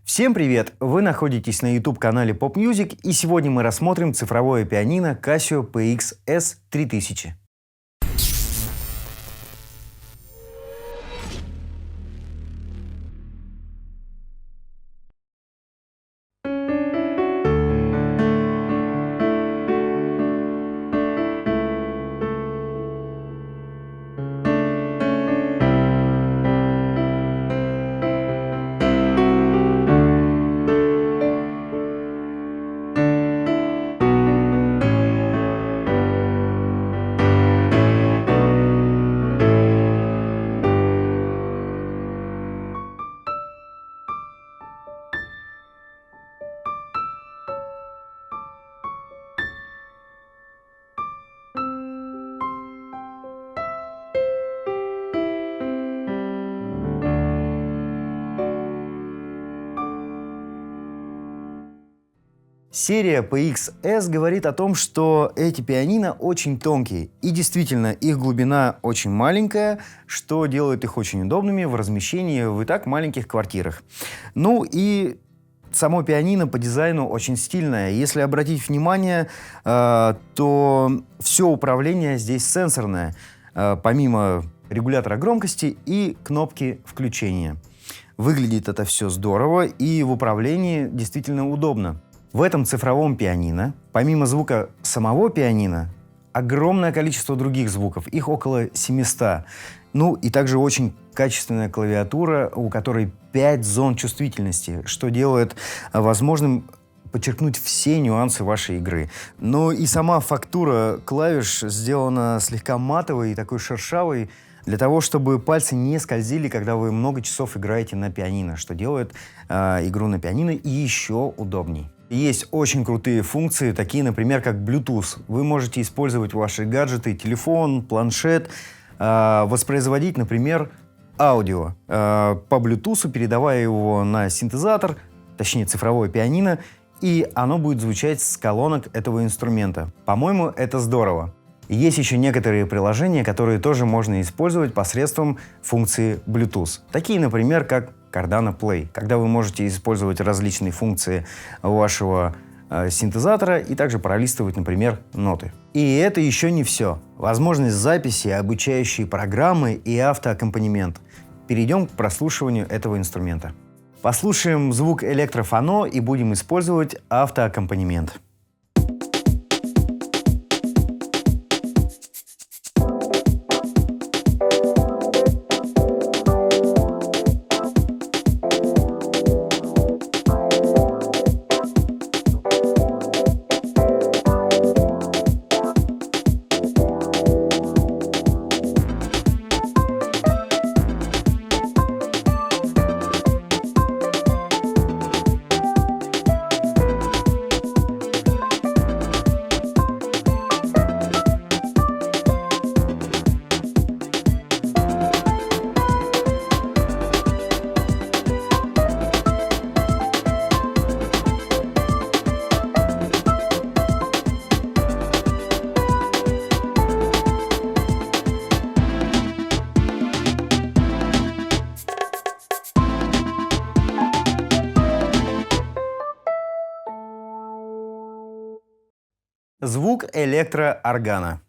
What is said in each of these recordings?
Всем привет! Вы находитесь на YouTube-канале Pop Music, и сегодня мы рассмотрим цифровое пианино Casio PX-S 3000. Серия PX-S говорит о том, что эти пианино очень тонкие. И действительно, их глубина очень маленькая, что делает их очень удобными в размещении в и так маленьких квартирах. Ну и само пианино по дизайну очень стильное. Если обратить внимание, то все управление здесь сенсорное, помимо регулятора громкости и кнопки включения. Выглядит это все здорово, и в управлении действительно удобно. В этом цифровом пианино, помимо звука самого пианино, огромное количество других звуков, их около 700. Ну и также очень качественная клавиатура, у которой 5 зон чувствительности, что делает возможным подчеркнуть все нюансы вашей игры. Ну и сама фактура клавиш сделана слегка матовой и такой шершавой, для того, чтобы пальцы не скользили, когда вы много часов играете на пианино, что делает игру на пианино еще удобней. Есть очень крутые функции, такие, например, как Bluetooth. Вы можете использовать ваши гаджеты, телефон, планшет, воспроизводить, например, аудио по Bluetooth, передавая его на синтезатор, точнее цифровое пианино, и оно будет звучать с колонок этого инструмента. По-моему, это здорово. Есть еще некоторые приложения, которые тоже можно использовать посредством функции Bluetooth. Такие, например, как Cardano Play, когда вы можете использовать различные функции вашего синтезатора и также пролистывать, например, ноты. И это еще не все. Возможность записи, обучающие программы и автоаккомпанемент. Перейдем к прослушиванию этого инструмента. Послушаем звук электрофоно и будем использовать автоаккомпанемент. Звук электрооргана.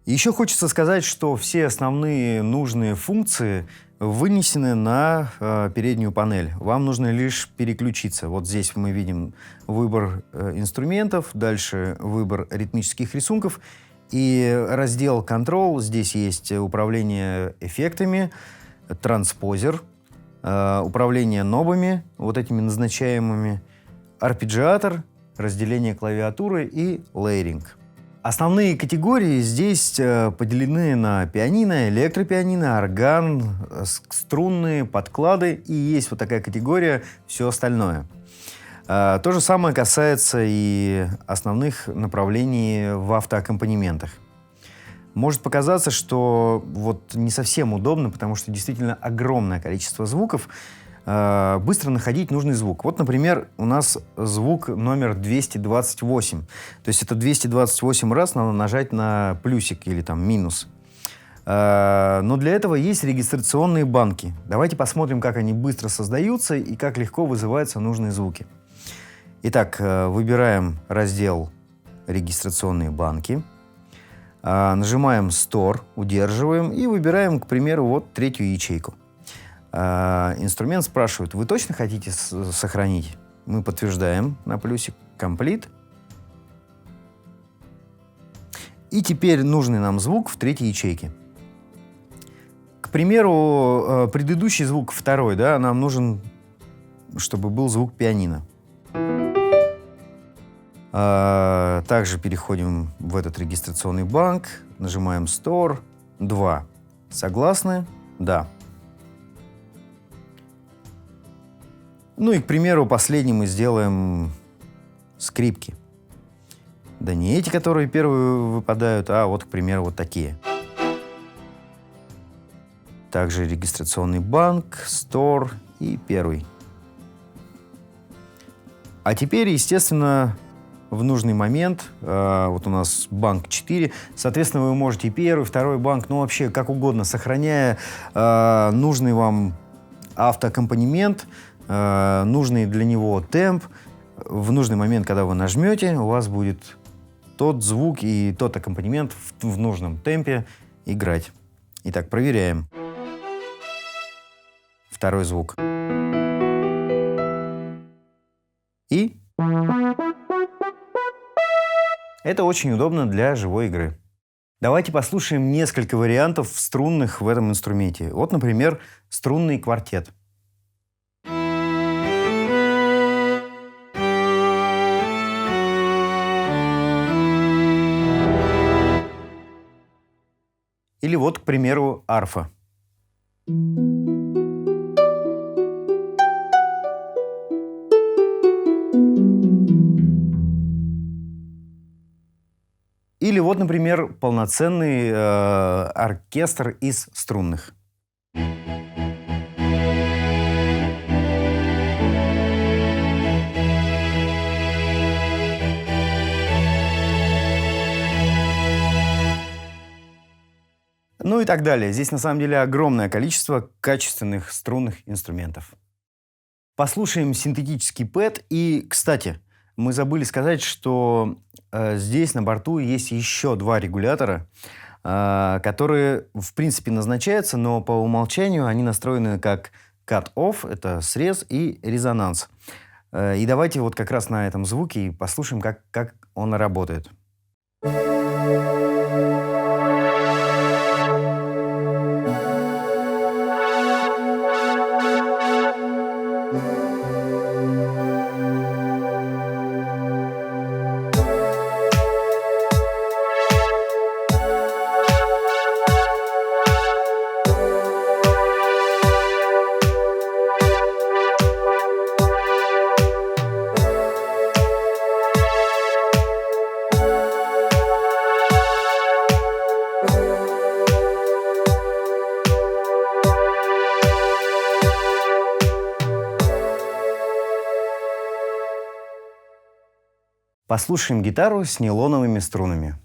Еще хочется сказать, что все основные нужные функции вынесены на переднюю панель. Вам нужно лишь переключиться. Вот здесь мы видим выбор инструментов, дальше выбор ритмических рисунков и раздел Control. Здесь есть управление эффектами, транспозер, управление нобами, вот этими назначаемыми, арпеджиатор, разделение клавиатуры и лейеринг. Основные категории здесь поделены на пианино, электропианино, орган, струнные, подклады, и есть вот такая категория «все остальное». То же самое касается и основных направлений в автоаккомпанементах. Может показаться, что вот не совсем удобно, потому что действительно огромное количество звуков, быстро находить нужный звук. Вот, например, у нас звук номер 228. То есть это 228 раз надо нажать на плюсик или там минус. Но для этого есть регистрационные банки. Давайте посмотрим, как они быстро создаются и как легко вызываются нужные звуки. Итак, выбираем раздел «Регистрационные банки». Нажимаем «Store», удерживаем и выбираем, к примеру, вот третью ячейку. Инструмент спрашивает: вы точно хотите сохранить? Мы подтверждаем на плюсик «Complete». И теперь нужный нам звук в третьей ячейке. К примеру, предыдущий звук, второй, да, нам нужен, чтобы был звук пианино. Также переходим в этот регистрационный банк, нажимаем «Store», 2. Согласны? Да. Ну и, к примеру, последним мы сделаем скрипки. Да не эти, которые первые выпадают, а вот, к примеру, вот такие. Также регистрационный банк, Store и первый. А теперь, естественно, в нужный момент, вот у нас банк 4, соответственно, вы можете первый, второй банк, ну вообще как угодно, сохраняя нужный вам автоаккомпанемент, нужный для него темп, в нужный момент, когда вы нажмете, у вас будет тот звук и тот аккомпанемент в нужном темпе играть. Итак, проверяем. Второй звук. И это очень удобно для живой игры. Давайте послушаем несколько вариантов струнных в этом инструменте. Вот, например, струнный квартет. Или вот, к примеру, арфа. Или вот, например, полноценный оркестр из струнных. Ну и так далее. Здесь на самом деле огромное количество качественных струнных инструментов. Послушаем синтетический пэд. И, кстати, мы забыли сказать, что здесь на борту есть еще два регулятора, которые, в принципе, назначаются, но по умолчанию они настроены как cut-off, это срез, и резонанс. И давайте вот как раз на этом звуке послушаем, как он работает. Послушаем гитару с нейлоновыми струнами.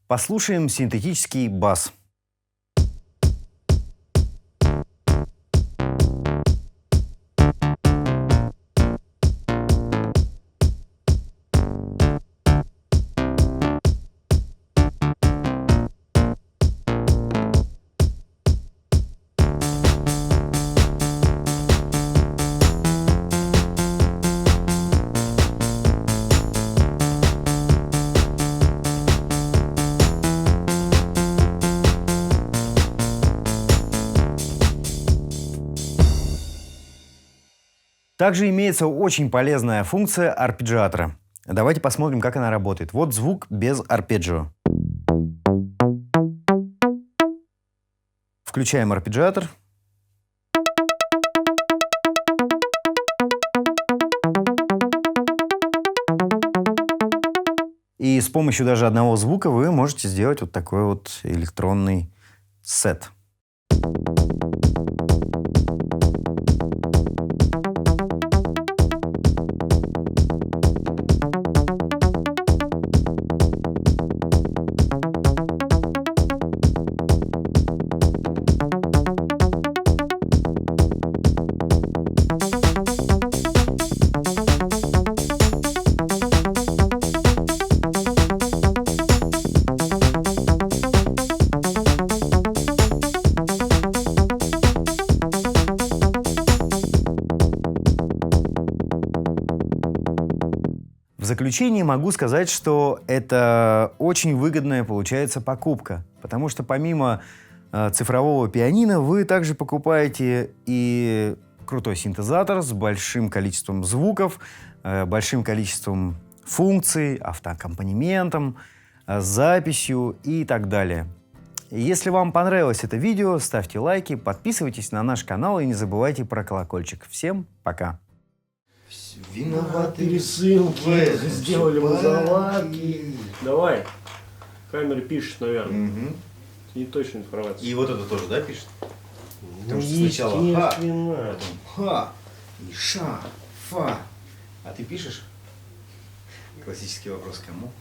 Послушаем синтетический бас. Также имеется очень полезная функция арпеджиатора. Давайте посмотрим, как она работает. Вот звук без арпеджио. Включаем арпеджиатор. И с помощью даже одного звука вы можете сделать вот такой вот электронный сет. В заключение могу сказать, что это очень выгодная получается покупка, потому что помимо цифрового пианино вы также покупаете и крутой синтезатор с большим количеством звуков, большим количеством функций, автоаккомпанементом, записью и так далее. Если вам понравилось это видео, ставьте лайки, подписывайтесь на наш канал и не забывайте про колокольчик. Всем пока! Виноваты рисунки, сделали мы заладки. Давай, камера пишет, наверное. Угу. Неточная информация. И вот это тоже, да, пишет? Потому что Ну, сначала ха, естественно. потом ха, и ша, фа. А ты пишешь? Классический вопрос кому?